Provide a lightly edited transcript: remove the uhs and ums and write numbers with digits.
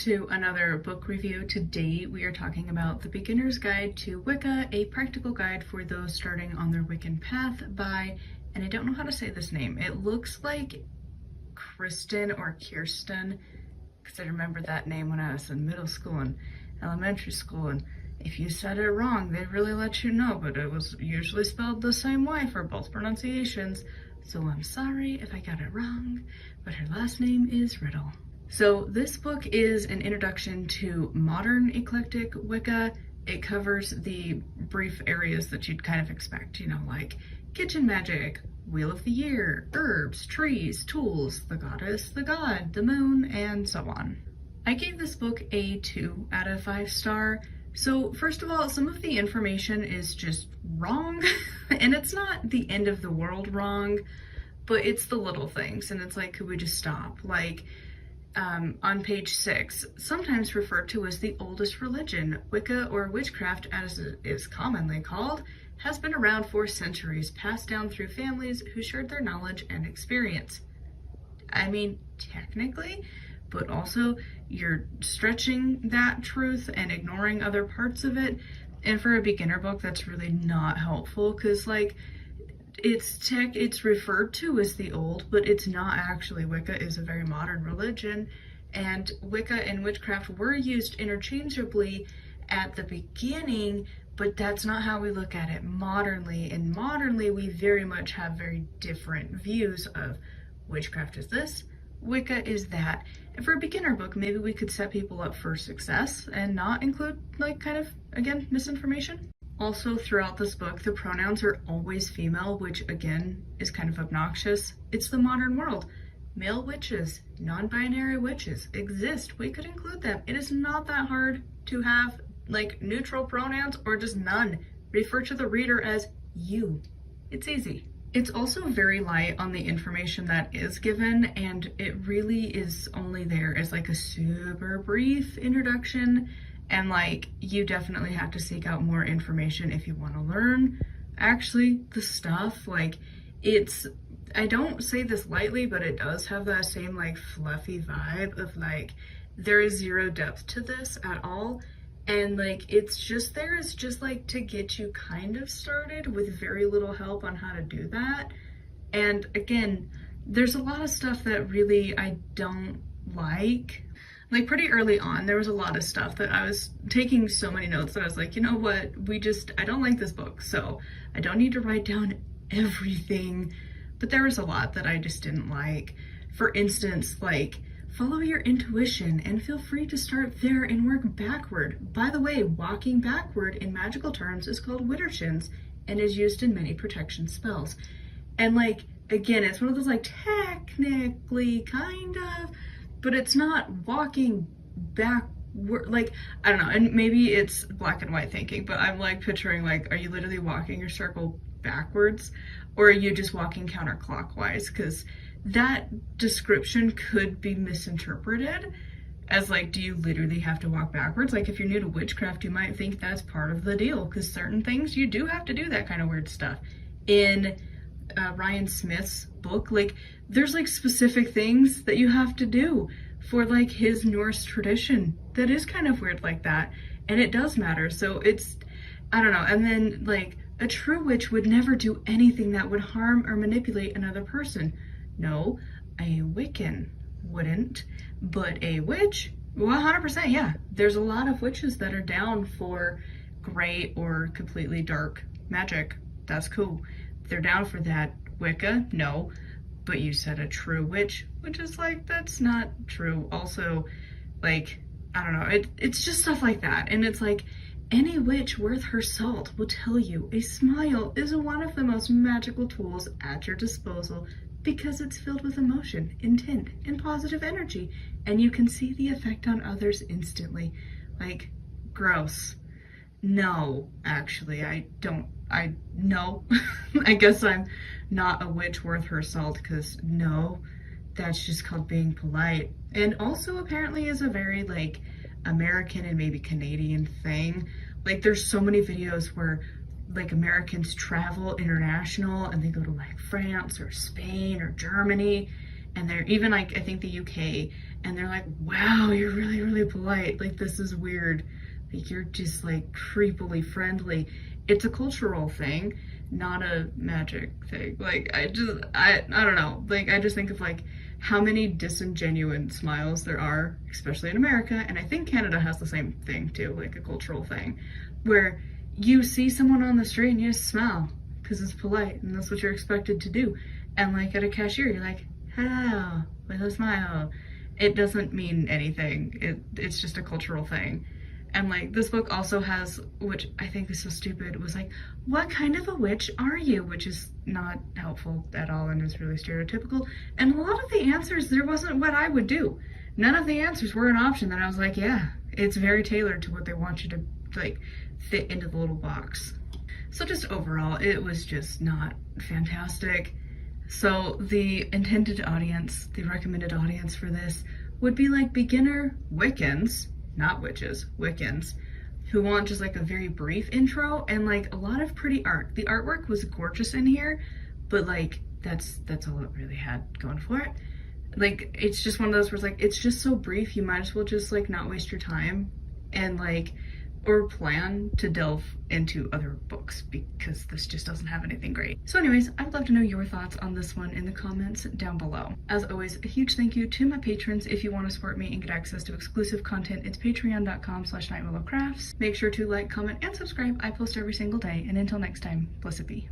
to another book review. Today we are talking about The Beginner's Guide to Wicca, a practical guide for those starting on their Wiccan path by, and I don't know how to say this name, it looks like Kristen or Kirsten, because I remember that name when I was in middle school and elementary school, and if you said it wrong, they'd really let you know, but it was usually spelled the same way for both pronunciations, so I'm sorry if I got it wrong, but her last name is Riddle. So this book is an introduction to modern eclectic Wicca. It covers the brief areas that you'd kind of expect, you know, like kitchen magic, wheel of the year, herbs, trees, tools, the goddess, the god, the moon, and so on. I gave this book a 2 out of 5 star. So first of all, some of the information is just wrong, and it's not the end of the world wrong, but it's the little things, and it's like, could we just stop? Like, on page 6, sometimes referred to as the oldest religion, Wicca or witchcraft as it is commonly called, has been around for centuries, passed down through families who shared their knowledge and experience. I mean, technically, but also you're stretching that truth and ignoring other parts of it. And for a beginner book, that's really not helpful, because like, it's referred to as the old, but it's not actually. Wicca is a very modern religion, and Wicca and witchcraft were used interchangeably at the beginning, but that's not how we look at it modernly. And modernly, we very much have very different views of witchcraft is this, Wicca is that. And for a beginner book, maybe we could set people up for success and not include, like, kind of, again, misinformation. Also, throughout this book, the pronouns are always female, which again is kind of obnoxious. It's the modern world. Male witches, non-binary witches exist. We could include them. It is not that hard to have like neutral pronouns or just none. Refer to the reader as you. It's easy. It's also very light on the information that is given, and it really is only there as like a super brief introduction. And like, you definitely have to seek out more information if you want to learn actually the stuff. Like, it's, I don't say this lightly, but it does have that same like fluffy vibe of like, there is zero depth to this at all. And like, it's just there is just like to get you kind of started with very little help on how to do that. And again, there's a lot of stuff that really I don't like. Like, pretty early on, there was a lot of stuff that I was taking so many notes that I was like, you know what, I don't like this book, so I don't need to write down everything. But there was a lot that I just didn't like. For instance, like, follow your intuition and feel free to start there and work backward. By the way, walking backward in magical terms is called widdershins and is used in many protection spells. And like, again, it's one of those like, technically, kind of, but it's not walking backward, like, I don't know, and maybe it's black and white thinking, but I'm like picturing like, are you literally walking your circle backwards, or are you just walking counterclockwise? Because that description could be misinterpreted as like, do you literally have to walk backwards? Like, if you're new to witchcraft, you might think that's part of the deal, because certain things you do have to do that kind of weird stuff. In Ryan Smith's book, like, there's like specific things that you have to do for like his Norse tradition that is kind of weird like that, and it does matter. So it's, I don't know. And then like, a true witch would never do anything that would harm or manipulate another person. No, a Wiccan wouldn't, but a witch, 100%, yeah. There's a lot of witches that are down for gray or completely dark magic. That's cool. They're down for that. Wicca, no. But you said a true witch, which is like, that's not true. Also, like, I don't know, it's just stuff like that. And it's like, any witch worth her salt will tell you a smile is one of the most magical tools at your disposal, because it's filled with emotion, intent, and positive energy, and you can see the effect on others instantly. Like, gross. No, actually, no. I guess I'm not a witch worth her salt, because no, that's just called being polite. And also apparently is a very like American and maybe Canadian thing. Like, there's so many videos where like Americans travel international and they go to like France or Spain or Germany, and they're even like, I think the UK, and they're like, wow, you're really, really polite. Like, this is weird. Like, you're just like creepily friendly. It's a cultural thing, not a magic thing. Like, I don't know. Like, I just think of like how many disingenuous smiles there are, especially in America, and I think Canada has the same thing too, like a cultural thing, where you see someone on the street and you just smile because it's polite and that's what you're expected to do. And like at a cashier, you're like, hello, with a smile. It doesn't mean anything. It's just a cultural thing. And like this book also has, which I think is so stupid, was like, what kind of a witch are you? Which is not helpful at all and is really stereotypical. And a lot of the answers, there wasn't what I would do. None of the answers were an option that I was like, yeah, it's very tailored to what they want you to like fit into the little box. So just overall, it was just not fantastic. So the intended audience, the recommended audience for this would be like beginner Wiccans, not witches, Wiccans, who want just like a very brief intro and like a lot of pretty art. The artwork was gorgeous in here, but like that's all it really had going for it. Like, it's just one of those where it's like, it's just so brief, you might as well just like not waste your time and like, or plan to delve into other books because this just doesn't have anything great. So anyways, I'd love to know your thoughts on this one in the comments down below. As always, a huge thank you to my patrons. If you want to support me and get access to exclusive content, it's patreon.com/nightwillowcrafts. Make sure to like, comment, and subscribe. I post every single day, and until next time, blessed be.